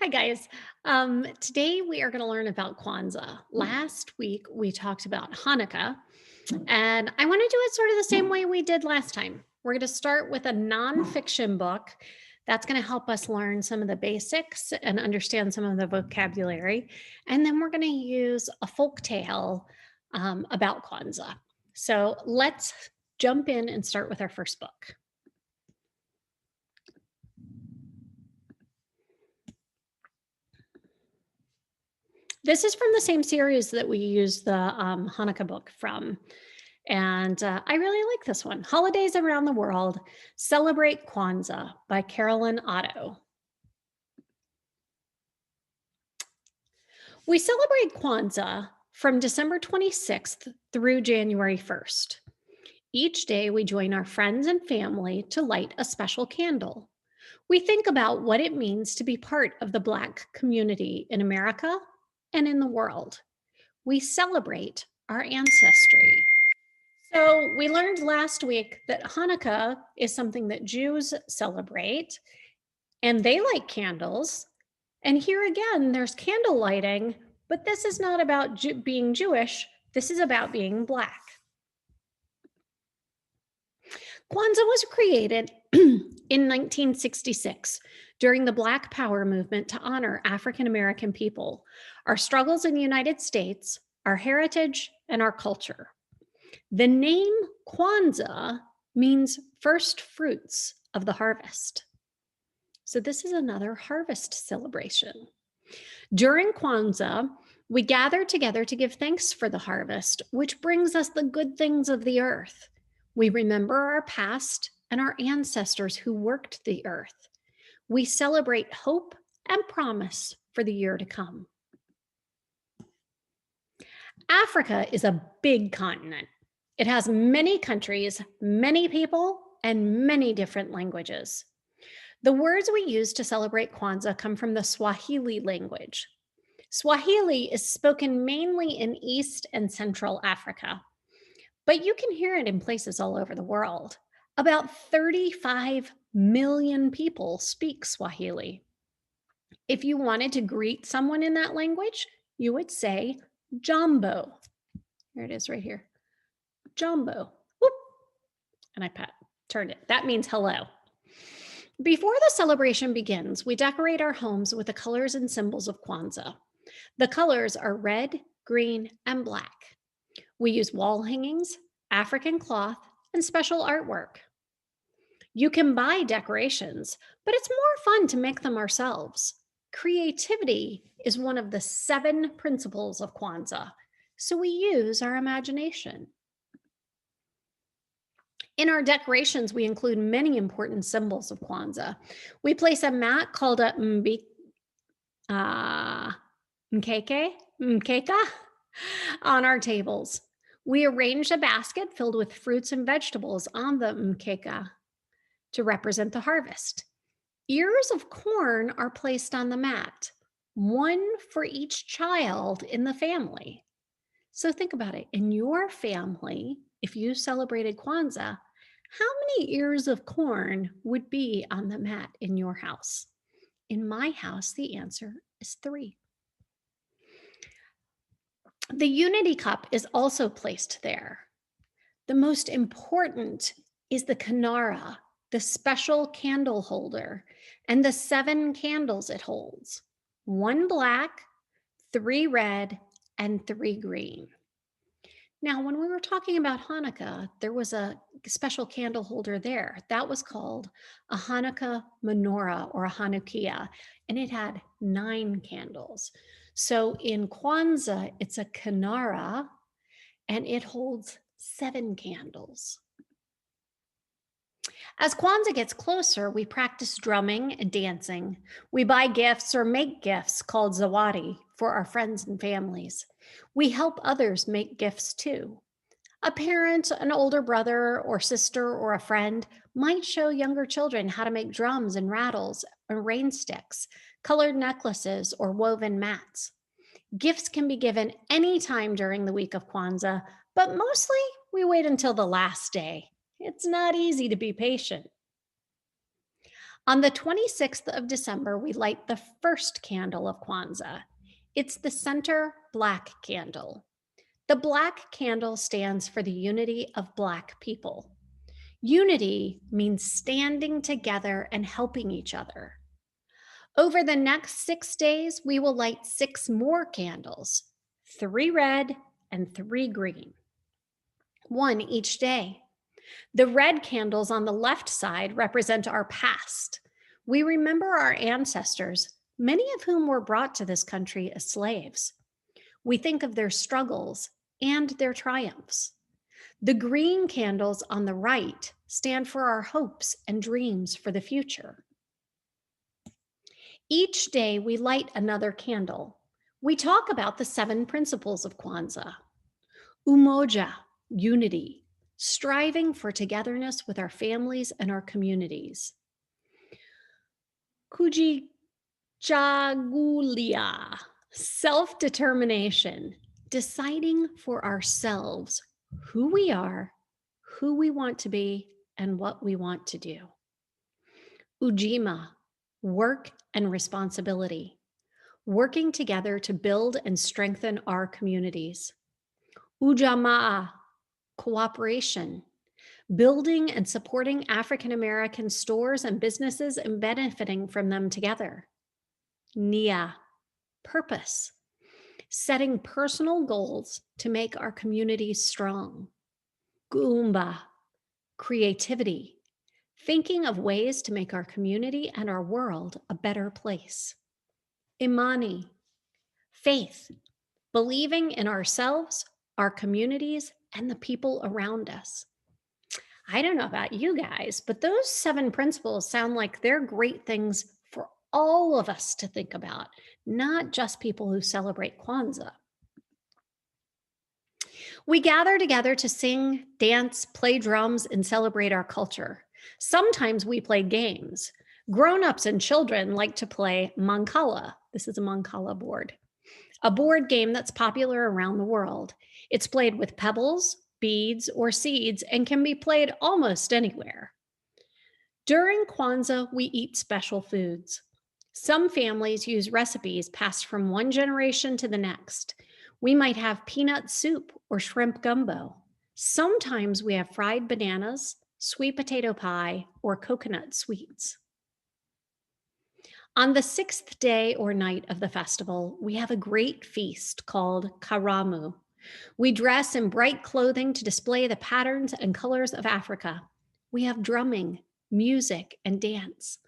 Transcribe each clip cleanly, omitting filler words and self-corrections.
Hi, guys. Today we are going to learn about Kwanzaa. Last week we talked about Hanukkah, and I want to do it sort of the same way we did last time. We're going to start with a nonfiction book that's going to help us learn some of the basics and understand some of the vocabulary. And then we're going to use a folk tale about Kwanzaa. So let's jump in and start with our first book. This is from the same series that we use the Hanukkah book from. And I really like this one. Holidays Around the World Celebrate Kwanzaa by Carolyn Otto. We celebrate Kwanzaa from December 26th through January 1st. Each day, we join our friends and family to light a special candle. We think about what it means to be part of the Black community in America and in the world. We celebrate our ancestry. So, we learned last week that Hanukkah is something that Jews celebrate, and they light candles. And here again, there's candle lighting, but this is not about being Jewish, this is about being Black. Kwanzaa was created in 1966 during the Black Power movement to honor African American people, our struggles in the United States, our heritage, and our culture. The name Kwanzaa means first fruits of the harvest. So, this is another harvest celebration. During Kwanzaa, we gather together to give thanks for the harvest, which brings us the good things of the earth. We remember our past and our ancestors who worked the earth. We celebrate hope and promise for the year to come. Africa is a big continent. It has many countries, many people, and many different languages. The words we use to celebrate Kwanzaa come from the Swahili language. Swahili is spoken mainly in East and Central Africa, but you can hear it in places all over the world. About 35 million people speak Swahili. If you wanted to greet someone in that language, you would say Jambo. Here it is right here. Jambo. Whoop. And I turned it. That means hello. Before the celebration begins, we decorate our homes with the colors and symbols of Kwanzaa. The colors are red, green, and black. We use wall hangings, African cloth, and special artwork. You can buy decorations, but it's more fun to make them ourselves. Creativity is one of the 7 principles of Kwanzaa, so we use our imagination. In our decorations, we include many important symbols of Kwanzaa. We place a mat called a mkeka on our tables. We arrange a basket filled with fruits and vegetables on the mkeka to represent the harvest. Ears of corn are placed on the mat, one for each child in the family. So think about it. In your family, if you celebrated Kwanzaa, how many ears of corn would be on the mat in your house? In my house, the answer is 3. The unity cup is also placed there. The most important is the kinara, the special candle holder, and the 7 candles it holds. 1 black, 3 red, and 3 green. Now, when we were talking about Hanukkah, there was a special candle holder there. That was called a Hanukkah menorah or a Hanukkiah, and it had 9 candles. So in Kwanzaa, it's a kinara, and it holds 7 candles. As Kwanzaa gets closer, we practice drumming and dancing. We buy gifts or make gifts called zawadi for our friends and families. We help others make gifts too. A parent, an older brother or sister, or a friend might show younger children how to make drums and rattles or rain sticks, colored necklaces, or woven mats. Gifts can be given anytime during the week of Kwanzaa, but mostly we wait until the last day. It's not easy to be patient. On the 26th of December, we light the first candle of Kwanzaa. It's the center black candle. The black candle stands for the unity of Black people. Unity means standing together and helping each other. Over the next 6 days, we will light 6 more candles, 3 red and 3 green, one each day. The red candles on the left side represent our past. We remember our ancestors, many of whom were brought to this country as slaves. We think of their struggles and their triumphs. The green candles on the right stand for our hopes and dreams for the future. Each day we light another candle. We talk about the 7 principles of Kwanzaa. Umoja, unity, striving for togetherness with our families and our communities. Kujichagulia, self-determination, deciding for ourselves who we are, who we want to be, and what we want to do. Ujima, work and responsibility, working together to build and strengthen our communities. Ujamaa, cooperation, building and supporting African American stores and businesses and benefiting from them together. Nia, purpose, setting personal goals to make our communities strong. Goomba, creativity, thinking of ways to make our community and our world a better place. Imani, faith, believing in ourselves, our communities, and the people around us. I don't know about you guys, but those 7 principles sound like they're great things for all of us to think about, not just people who celebrate Kwanzaa. We gather together to sing, dance, play drums, and celebrate our culture. Sometimes we play games. Grown-ups and children like to play Mancala. This is a Mancala board, a board game that's popular around the world. It's played with pebbles, beads, or seeds and can be played almost anywhere. During Kwanzaa, we eat special foods. Some families use recipes passed from one generation to the next. We might have peanut soup or shrimp gumbo. Sometimes we have fried bananas, sweet potato pie, or coconut sweets. On the 6th day or night of the festival, we have a great feast called Karamu. We dress in bright clothing to display the patterns and colors of Africa. We have drumming, music, and dance.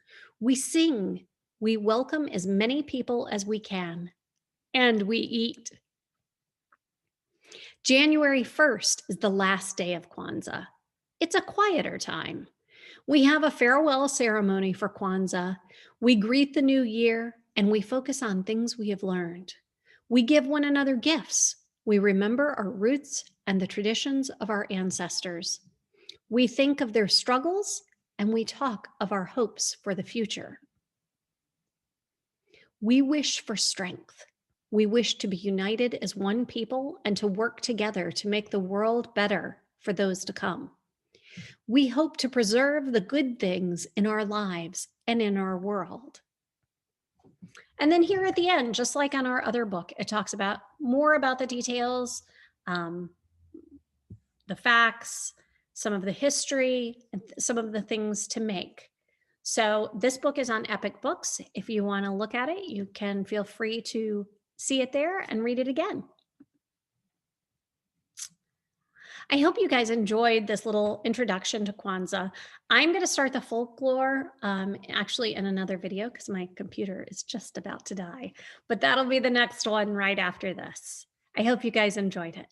We sing. We welcome as many people as we can. And we eat. January 1st is the last day of Kwanzaa. It's a quieter time. We have a farewell ceremony for Kwanzaa. We greet the new year and we focus on things we have learned. We give one another gifts. We remember our roots and the traditions of our ancestors. We think of their struggles and we talk of our hopes for the future. We wish for strength. We wish to be united as one people and to work together to make the world better for those to come. We hope to preserve the good things in our lives and in our world. And then here at the end, just like on our other book, it talks about more about the details, the facts, some of the history, and some of the things to make. So this book is on Epic Books. If you want to look at it, you can feel free to see it there and read it again. I hope you guys enjoyed this little introduction to Kwanzaa. I'm going to start the folklore actually in another video because my computer is just about to die, but that'll be the next one right after this. I hope you guys enjoyed it.